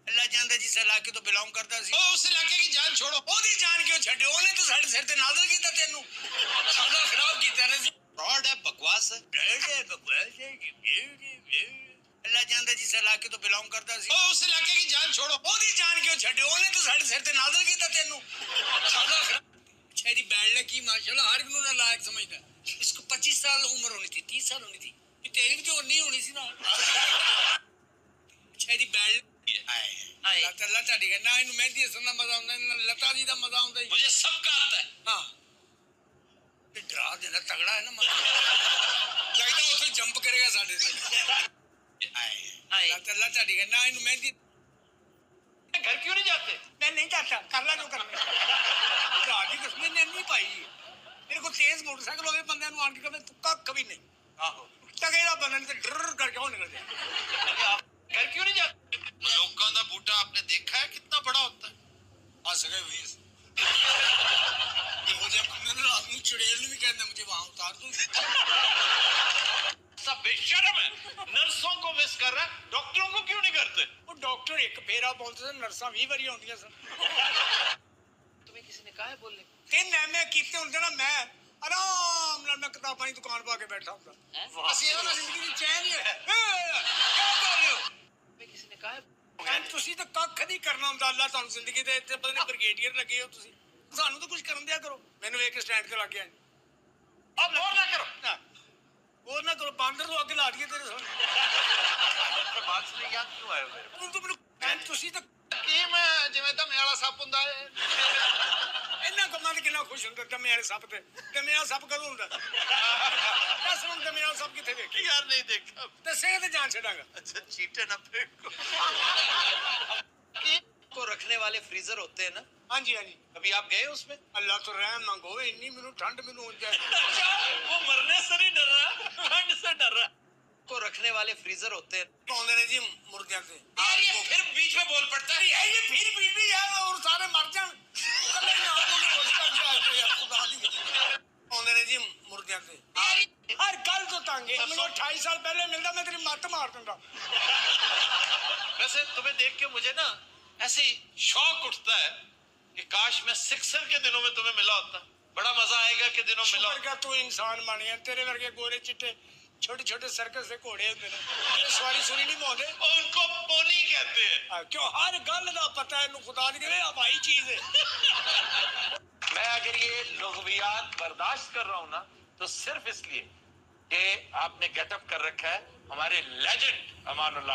अल्लाह जानदा जिस इलाके तो बिलोंग करता सी उस इलाके की जान छोड़ो ओदी जान क्यों छड्डियो ओने तो साडे सिर ते नाज़िल कीता तेनू खाना खराब कीता ने फ्रॉड है बकवास है अल्लाह जानदा जिस इलाके तो बिलोंग करता सी उस इलाके की जान छोड़ो ओदी जान क्यों छड्डियो ओने तो साडे सिर ते नाज़िल कीता तेनू खाना खराब छेरी बैठ की माशाल्लाह हर किनु ना लायक समझदा इसको 25 साल उम्र होनी थी 30 साल होनी थी तेरी भी तो नहीं होनी सी ना छेरी बैठ अल्लाह ताड़ी का ना इनु मेहंदी हसन दा मजा आंदा ना लता जी दा मजा आंदा मुझे सब का आता है हां ये डरा देना तगड़ा है ना लगता है उसे जंप करेगा साडे से अल्लाह ताड़ी का ना इनु मेहंदी घर क्यों नहीं जाते मैं नहीं जाता कर ला जो करना राजी कसमें ने नहीं पाई मेरे को तेज मोटरसाइकिल होवे बंदे नु आन के कभी तू कख भी नहीं आहो तगेड़ा बंदे ने डर करके हो निकल जाए घर क्यों नहीं जाते लोगों का बूटा आपने देखा है कितना बड़ा होता है आ सके 20 मुझे मैंने आदमी चुड़ैल भी कहना मुझे वहां उतार दूं सब बेशर्म है नर्सों को मिस कर रहा है डॉक्टरों को क्यों नहीं करते वो डॉक्टर एक फेरा बोलते थे नर्सा 20 बारी होंदियां सर तुम्हें किसी ने कहा है बोलने तीन मैं कीते होंदे ना मैं आराम नाल मैं किताबां की दुकान पा के बैठा हुंदा असि ना जिंदगी दी चैन ही है क्या कर रहे हो मैं किसी ने कहा है ਤੁਸੀਂ ਤਾਂ ਕੱਖ ਨਹੀਂ ਕਰਨਾ ਹੁੰਦਾ ਅੱਲਾ ਤੁਹਾਨੂੰ ਜ਼ਿੰਦਗੀ ਦੇ ਇੱਥੇ ਪਤਾ ਨਹੀਂ ਬ੍ਰਿਗੇਡੀਅਰ ਲੱਗੇ ਹੋ ਤੁਸੀਂ ਸਾਨੂੰ ਤਾਂ ਕੁਝ ਕਰਨ ਦਿਆ ਕਰੋ ਮੈਨੂੰ ਵੇਖ ਕੇ ਸਟੈਂਡ ਤੇ ਲੱਗ ਗਿਆ अब और ना करो और ना करो बांदर तो आगे ला दिए तेरे सामने बात सुनी याद क्यों आया मेरे को तुम ਤੁਸੀਂ ਤਾਂ ਕੀ ਮੈਂ ਜਿਵੇਂ ਦਮੇ ਵਾਲਾ ਸੱਪ ਹੁੰਦਾ ਹੈ ਇਹਨਾਂ ਕੰਮਾਂ ਤੇ ਕਿੰਨਾ ਖੁਸ਼ ਹੁੰਦਾ ਦਮੇ ਵਾਲੇ ਸੱਪ ਤੇ ਦਮੇ ਵਾਲਾ ਸੱਪ ਕਦੋਂ ਹੁੰਦਾ ਦੱਸ ਨੂੰ ਦਮੇ ਵਾਲਾ ਸੱਪ ਕਿੱਥੇ ਵੇਖੀ यार नहीं देखा ਦੱਸੇ ਤੇ ਜਾਨ ਛੱਡਾਂਗਾ अच्छा चीटे ना फेंको को रखने वाले फ्रीजर होते हैं ना हाँ जी कभी आप गए उसमें अल्लाह तो रहम मांगो इतनी मेनू ठंड मेनू हो जाए वो मरने से नहीं डर रहा ठंड से डर रहा को रखने वाले फ्रीजर होते हैं कौन ने जी मुर्गियां से यार ये फिर बीच में बोल पड़ता है ये फिर बीच में यार और सारे मर जान कभी ना कौन ने जी मुर्गियां से हर कल तो तांगे मेनू 28 साल पहले मिलता मैं तेरी मत मार दूंगा वैसे तुम्हें देख के मुझे ना ऐसे शौक उठता है कि काश मैं सिक्सर के दिनों में तुम्हें मिला होता बड़ा मजा आएगा कि दिनों मिला होता तू इंसान बन गया तेरे वर्गे गोरे चिट्टे छोटे छोटे सर्कस से घोड़े होते हैं ये सवारी सुनी नहीं पाते उनको पोनी कहते हैं क्यों हर गल का पता है खुदा दी करे हवाई चीज है मैं अगर ये लुग़वियात बर्दाश्त कर रहा हूँ ना तो सिर्फ इसलिए कि आपने गेटअप कर रखा है हमारे लेजेंड अमानुल्लाह